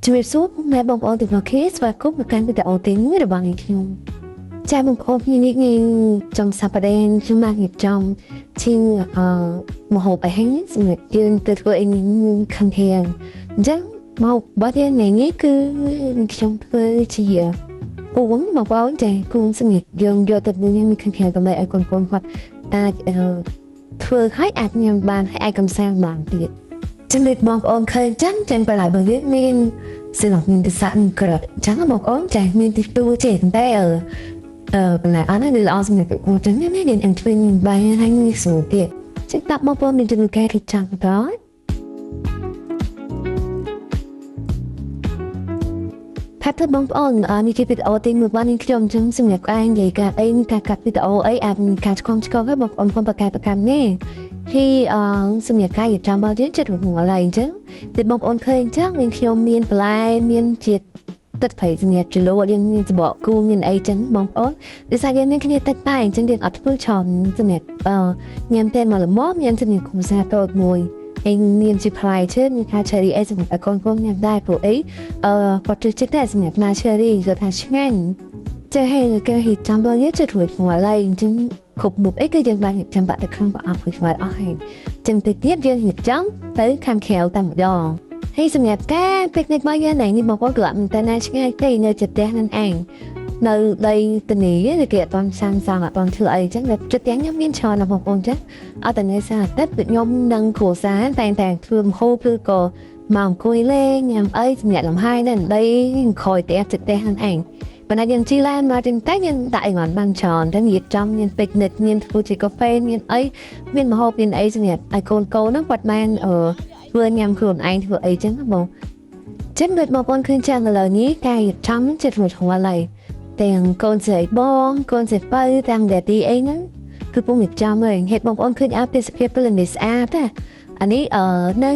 ជំរាបសួរពុកម៉ែបងប្អូនទាំងអស់គ្នាស្វាគមន៍មកកាន់វីដេអូទី1របស់ខ្ញុំចា៎បងប្អូនខ្ញុំនេះចំសាប់ដែនខ្ញុំមកចំជាងមហោបអីហ្នឹងសម្រាប់យើងទៅធ្វើអីខំធាងអញ្ចឹងមកបាត់នេះនេះគឺខ្ញុំធ្វើជាពូបងប្អូនចា៎គូសម្រាប់យើងយកទៅនេះខំធាងដើម្បីឲ្យកូនគាត់អាចធ្វើឲ្យអាចញ៉ាំបានហើយអាចកំសាន្តបានទៀតជំរាបបងប្អូនឃើញចឹងបន្លែរបស់យើងមានសិលមានទស្សនក្រឹតចឹងបងប្អូនចាមានទីទួចេះតែបន្លែអត់នេះល្អសម្រាប់ពួកចឹងនេះមានអញ្ជើញបាយហើយនេះស្រួលទៀតចឹងតាប់បងប្អូនមានជំនួយគេចាំទៅถ้าเธอបងប្អូននេះជាវីដេអូទី1របស់នេះខ្ញុំចឹងសម្រាប់ឯងនិយាយការអីការកាត់វីដេអូអីអាចមានការឆ្កងហើយបងប្អូនប្រកាសនេះที่សម្រាប់ការចាំរបស់យើងចិត្តរបស់อะไรអញ្ចឹងតែបងប្អូនឃើញអញ្ចឹងមានខ្ញុំមានបន្លែមានជាតិទឹកប្រៃសម្រាប់ជលយើងមានសបកគូមានអីចឹងបងប្អូនដូចថាយើងមានគ្នាទឹកតែអញ្ចឹងយើងអត់ធ្វើឆនសម្រាប់ញ៉ាំតែមកល្មមញ៉ាំជំនាញគូសាតូចមួយឯងមានជាផ្លែឈើមានខា cherry អីសម្រាប់កូនញ៉ាំដែរព្រោះអីគាត់ជឿចិត្តតែសម្រាប់ផ្លែ cherry គាត់ថាឆ្ងាញ់ចេះហើយគេហិចាំបងយើងចិត្តរួចមកឡើយអញ្ចឹងគ្រប់មុខអីគឺយើងបានចាំបាក់ទៅក្នុងប្រអប់មួយស្វាយអស់ហើយចឹងទៅទៀតយើងរៀបចំទៅខាងក្រៅតែម្ដងហើយសម្រាប់ការពិកនិចរបស់យើងនេះបងប្អូនក៏មិនតែណាឆ្ងាយទេនៅចិត្តផ្ទះនឹងឯងនៅដីធានីគេអត់បានសាងសង់អត់បានធ្វើអីចឹងតែចិត្តផ្ទះខ្ញុំមានច្រើនណាស់បងប្អូនចឹងអត់តែនៅសារតែខ្ញុំនឹងគ្រួសារតែធ្វើម្ហូបឬក៏មកអង្គុយលេងញ៉ាំអីសម្រាប់លំហែនៅដីក្រោយផ្ទះចិត្តផ្ទះនឹងឯងប៉ុន្តែយើងជីឡានមកទាំងតែយើងដាក់អីបានច្រើនតែនិយាយចំមានពិកនិចមានធ្វើជាកាហ្វេមានអីមានម្ហូបមានអីសម្រាប់ឲ្យកូនហ្នឹងគាត់បានធ្វើញ៉ាំខ្លួនឯងធ្វើអីចឹងបងចឹងដូចបងប្អូនឃើញចឹងឥឡូវនេះការរៀបចំចិត្តរួចរាល់ហើយទាំងកូនស្រីបងកូនស្រីបើទាំងដេទីអីហ្នឹងគឺពុំរៀបចំហើយហេតុបងប្អូនឃើញអាទេសភាពពលនេះស្អាតណាអានេះនៅ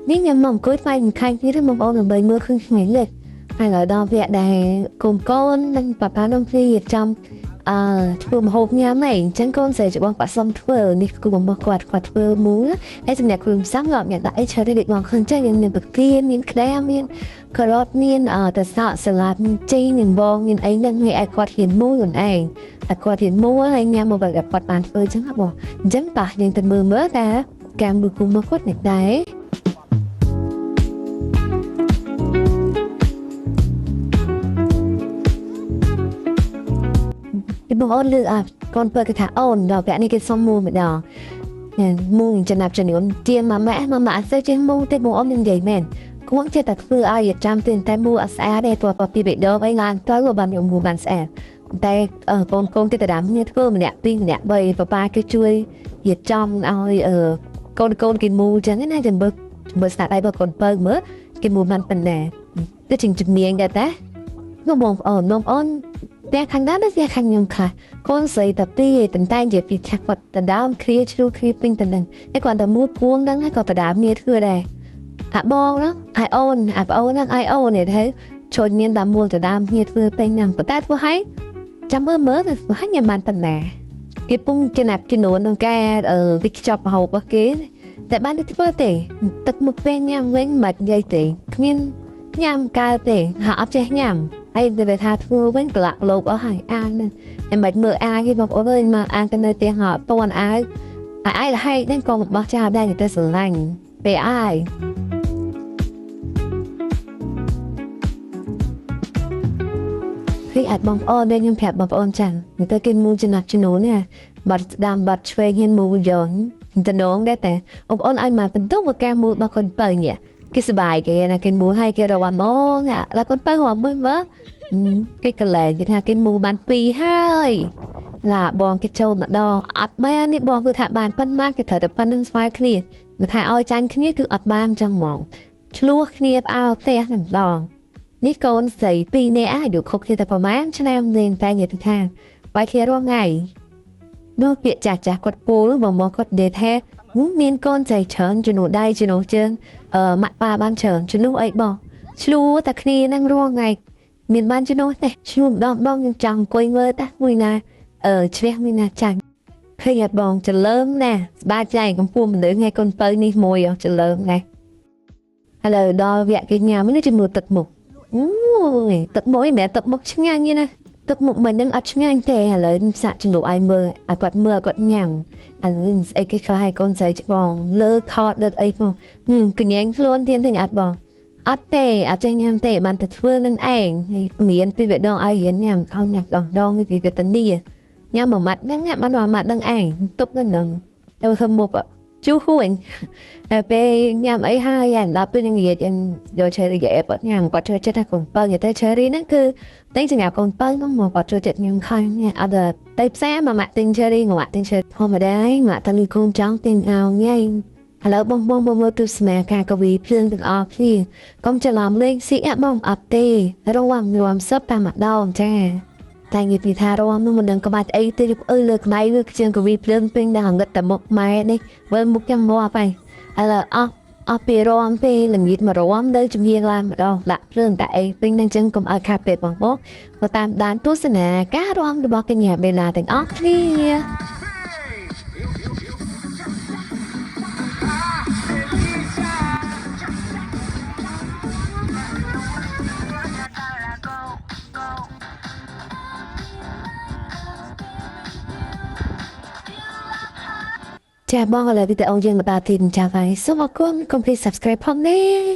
នេះខ្ញុំមកអង្គុយផ្នែកខាងនេះបងប្អូនដើម្បីមើលឃើញឆ្ងាញ់លេខហើយដល់វគ្គដែលកូននិងប៉ាប៉ានំព្រីរៀបចំធ្វើម្ហូបញ៉ាំហ្នឹងអញ្ចឹងកូនស្រីរបស់ប៉ាសុំធ្វើនេះគឺរបស់គាត់ធ្វើមូលហើយសម្រាប់គ្រឿងផ្សំគាត់មានដាក់អីច្រើនដូចបងឃើញចឹងមានបកាមានក្តាមមានការ៉ុតមានតសក់សាឡាត់ជីនិងបងមានអីហ្នឹងឲ្យគាត់ហ៊ានមូលខ្លួនឯងតែគាត់ហ៊ានមូលហើយញ៉ាំមកแบบគាត់បានធ្វើចឹងហ៎បងអញ្ចឹងប៉ះយើងទៅមើលតើការមើលគុំមកគាត់នេះដែរបងអូនលើកូនបើគេថាអូនដល់វគ្គនេះគេសុំមូម្ដងមូចំណាប់ចំនួនជាម៉ាម៉ាអត់ទៅជាមូទេបងអូននឹងនិយាយមែនគួងចេះតែធ្វើឲ្យចាំតែមូអត់ស្អាតទេព្រោះពីបេដងអីឡើងទៅបានមូបានស្អាតតែកូនទេតាគ្នាធ្វើម្នាក់ពីរម្នាក់បីប៉ាប៉ាគេជួយរៀបចំឲ្យកូនគេមូចឹងណាចាំមើលស្អាតឯងបើកូនបើមើលគេមូបានប៉ុណ្ណាទៅជំនាញដែរតាបងអូនតែខាងដើមតែខាងខ្ញុំខ្លះកូនស្រីតាពីតែនិយាយពីខាងគាត់ដណ្ដើមគ្រាជ្រូគ្រាពេញតែនឹងតែគាត់តែមួយពួងហ្នឹងក៏បដាមានធ្វើដែរអាបងហ្នឹងអាយអូនអាប្អូនហ្នឹងអាយអូននេះទៅជួយមានតាមមូលដណ្ដើមគ្នាធ្វើពេញហ្នឹងប៉ុន្តែធ្វើឲ្យចាំមើលទៅឲ្យញ៉ាំបានប៉ុណ្ណាគេពុំចំណាប់ចំនួនក្នុងការវិខ្ចប់ម្ហូបរបស់គេតែបានធ្វើទេទឹកមុខពេលញ៉ាំវិញមិននិយាយទេគ្មានញ៉ាំកើតទេហាអត់ចេះញ៉ាំហើយតែថាធ្វើវិញប្រឡាក់លោកអស់ហើយអានហ្នឹងតែមិនមើលអាគេបងប្អូនអើយមកអានទៅនៅផ្ទះហត់តន់អាយលហែកហ្នឹងក៏របស់ចាដែរតែស្រឡាញ់ពេលអាយហើយអាចបងប្អូនដែលខ្ញុំប្រាប់បងប្អូនចឹងទៅគេមូចំណាប់ចំនួននេះបាត់ដាំបាត់ឆ្វេងហ៊ានមូយើងតំណងដែរតែបងប្អូនឲ្យមកបន្ទុកមកការមូរបស់កូនបើនេះគេសបាយគេណាគេមូឲ្យគេរវ៉ាមកแล้วកូនបើហមមើលគេកលែងគេថាគេមូបាន2ហើយឡាបងគេចូលម្ដងអត់បាននេះបងគឺថាបានប៉ុន្មានគេត្រូវតែប៉ុណ្្នឹងស្វែងគ្នាគេថាឲ្យចាញ់គ្នាគឺអត់បានចឹងហ្មងឆ្លោះគ្នាផ្អើផ្ទះតែម្ដងនេះកូនស្រី2នាក់អាយុខុសគ្នាតែប្រហែលឆ្នាំលេងតែនិយាយថាបាយគ្នារាល់ថ្ងៃនោះពាក្យចាស់គាត់ពូលបងមកគាត់និយាយថាមានកូនស្រីច្រើនជំនួសដៃជំនួសជើងម៉ាក់ប៉ាបានច្រើនជំនួសអីបងឆ្លោះតែគ្នានឹងរាល់ថ្ងៃមានបានជំនួសទេឆ្លោះម្ដងយើងចង់អង្គុយមើលតាមួយណាជ្រះមួយណាចាញ់ឃើញអត់បងច្រឡឹមណាស្បាចៃកំពុងមនុស្សឲ្យកូនបើនេះមួយច្រឡឹមណា ហ ឥឡូវដល់វគ្គគេញ៉ាំនេះជាមើលទឹកមុខអូយទឹកមុខឯងមែនទឹកមុខឆ្ងាញ់ទេណាទឹកមុខមិននឹងអត់ឆ្ងាញ់ទេឥឡូវសាក់ជំនួសឲ្យមើលឲ្យគាត់មើលគាត់ញ៉ាំឥឡូវស្អីគេខ្លះឲ្យកូនស្រីច្បងលើថតលើអីផងកញ្ញែងខ្លួនទៀតទេអត់បងអត់ទេអត់ចេះញ៉ាំទេបានតែធ្វើនឹងឯងហើយមានពីវាដងឲ្យរៀនញ៉ាំខំញ៉ាំដងពីវាតនីញ៉ាំមួយម៉ាត់ហ្នឹងញ៉ាំបានមួយម៉ាត់ហ្នឹងឯងទប់នឹងទៅធ្វើមុខchú khuôn về nhằm ấy hai anh là bên người anh rồi chơi thì dễ bớt nhằm có chơi chết còn bao giờ tới chơi đi nó cứ tính chừng nào còn bao nó một có chơi chết nhưng không nha ở đây tay xe mà mặt tình chơi đi ngồi mặt tình chơi hôm ở đây mà thằng con trắng tình ao ngay hello bông bông bông bông từ mẹ cả có bị phiền từ off đi conจะlàm lên sĩ bông up tê rồi sắp ta mặt đau cha tại vì vì thà đâu mà mình đừng có bắt ấy thì ơi lực này lực chân của vi plên pin đang gật tầm một mai đi với một trăm mua phải là pe rom pe là nghịch mà rom đây chúng hiền làm đâu lạ plên tại pin đang chân cùng ở cà phê bằng bố và tam đàn tốt xí nè cá rom được bao cái nhà bên là thành óc đi chào mừng lại video ông dân mà ta tìm chào phải số một con complete subscribe hôm nay